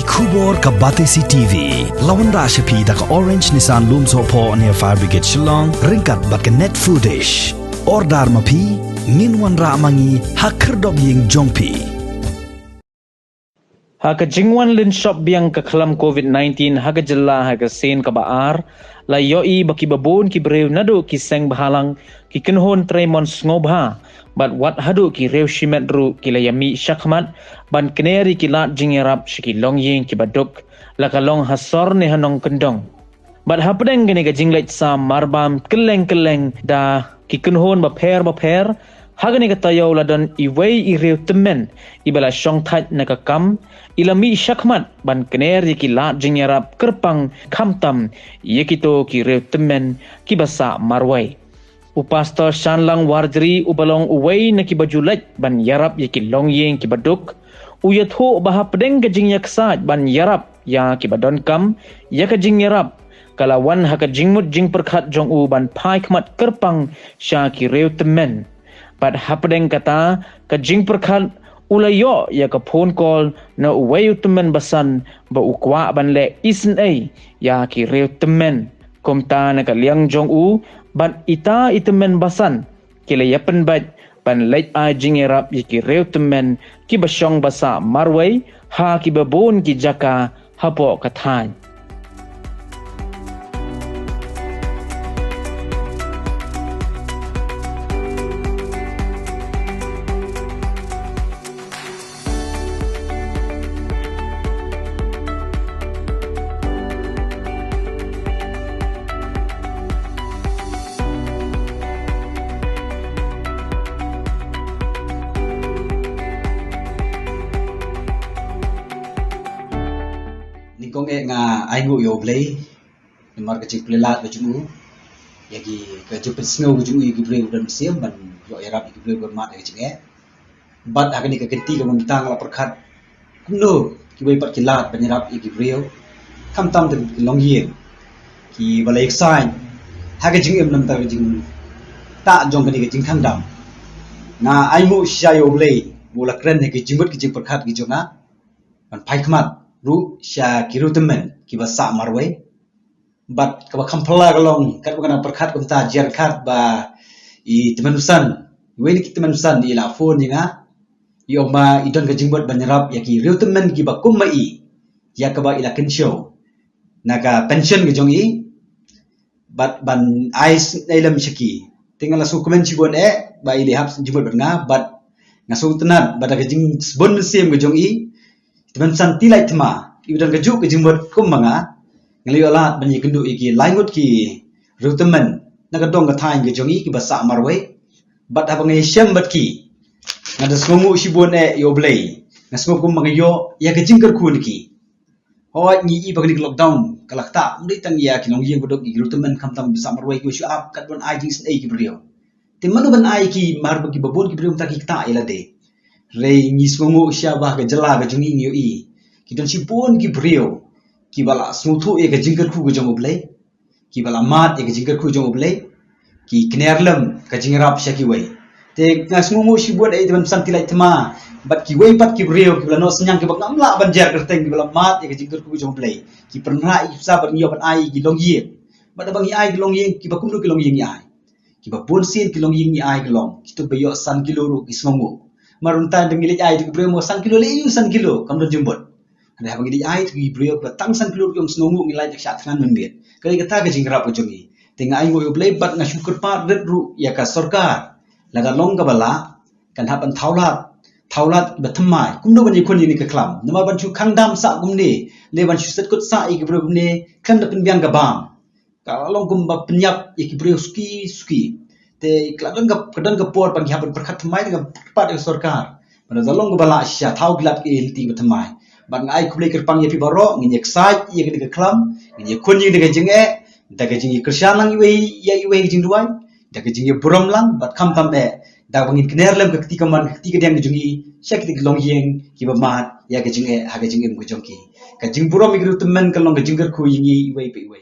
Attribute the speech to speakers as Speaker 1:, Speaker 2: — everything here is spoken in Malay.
Speaker 1: Kubor ka Batesi TV. Lawan ra siya da ka Orange Nissan Lumso po near Fire Brigade Shillong. Ringkat bat ka net foodish. Ordar mapi. Nginwan ra mangi hakerdog ying jongpi.
Speaker 2: Haka jingwan lin shop biang ka kalam COVID-19 haga jela haga sen ka baar. La yoi baki babon ki brew nado ki seng bahalang ki kenhon tremon ngobha. But what hadu ki rew shimet ru ki layami shakmat ban keneri ki lat jingerap shiki long ying ki baduk la kalong hasor ni hanong kendong. But hapdeng gini ka jinglet sa marbam keleng da ki kenhon baper haga ni ka tayaw la don iway i rew temen ibala shong tat na kakam ilami shakmat ban keneri ki lat jingerap kerpang kamtam yekito ki rew temen ki basa marway. Upastor Shanlang Warjri ubalong uway na kibajulat ban yarap ya kilong yeng kibaduk. Uyat ho baha pedeng kajing yaksat ban yarap ya kibadon kam ya kajing yarap. Kalawan ha kajing mut jing perkat jong u ban pai kmat kerpang sya kireu temen. Bat ha pedeng kata kajing perkat ulayo ya ka phone call na uway temen basan ba ukwa ban le isen ay ya kireu temen. Komta na kaliang jong u ban ita itemen basan kila yapen bat ban leit a jingerap yiki rew temen ki basyong basa marway ha ki babon ki jaka hapo kathan.
Speaker 3: Kong nga aingo yo blay ni marka cik plelat bajumu yagi ka jupet snow bajumu yagi blay udan siam ban yo erap yagi blay bermat yagi cik bat akan ka kenti ka memitang la perkhat kumno ki bay pat kilat banyarap yagi blay kam tam de longye ki balai sign haga jing em nam ta jing ta jong kani ka jing khang dam na aingo shayo blay bola kren ne ki jimbut ki jing perkhat ki jonga ban pai khmat ru sya kiru temen ki basa marway bat ka kampala galong kat bukan perkhat kumta jar khat ba I temenusan weni ki temenusan di la phone nga yo ma idon ka jingbot banyarap ya ki riu temen ki ba kumai ya ka ba ila kensho naga pension ki jong I bat ban ais elam shiki tinggal su komen ci bon ba ili hap jingbot nga bat ngasu tenat bat ka jing bon sem ki jong I teman santi lai thma idan gaju ke jimbot kum manga ngaliola banyi kendu iki laingut ki rutemen naga dong ka thain ge jongi ki basa marway bat abangai syam bat ki ngada smomu sibon yo blay ngasmo kum manga yo ya ke jingkar ku niki hoi ni I bagni lockdown kalakta mri tang ya ki nong yeng bodok ki rutemen kamtam basa marway ki shu up kat bon ai jing sen ai ki brio timanu ban ai ki mar ki babon ki brio ta ki ta ila de rei ni smomu sya ba ke jela ke jongi ni I kita si pun ki brio ki bala smuthu e ka jingkar khu jong oblay ki bala mat e ka jingkar khu jong oblay ki knerlam ka jingrap shaki way te ngasmu mo si buat e teman santi lai thma bat ki way pat ki brio ki bala no senyang ki bak namla banjar kerteng ki bala mat e ka jingkar khu jong oblay ki pernah I sa bar nyo ban ai ki long ye bat bang ai ki long ye ki bakum ki long ye ai ki ba pun sin ki long ye ni ai ki long ki to bayo san kilo ru ki smomo marunta dengile ai ki brio mo san kilo le yu san kilo kam do jumbot ada habang di ai tu brio batang san kilo yung snongu ngilai jak sat ngan menbet kali kata ka jingrap jongi tinga ai mo blay bat nga syukur pa ru ya ka sarkar laga long ka bala kan hapan thaulat bathmai kumdo ban ikon ni ka klam nama ban chu khangdam sa gumni le ban chu set kut sa I brio ne kan da pinbiang ka bam ka long kum ba penyap I brio suki te kladon ka kadon ka por ban hapan perkhat thmai dengan pat sarkar pada zalong ka bala sya thau glat ki ilti bathmai bang ai kublai kerpang ya pibaro ngi excited ya ke klam ngi kun yi de jing da ke jing krisyan lang iwe jing duai da ke jing buram lang bat kham tam da bang kner lam ke ketika man ketika dia ngi syakti long yeng ki ba mat ya ke jing ha ke jing em ku jong ki ka jing buram mi gru temen ka long ke jing ku yi iwe pe iwe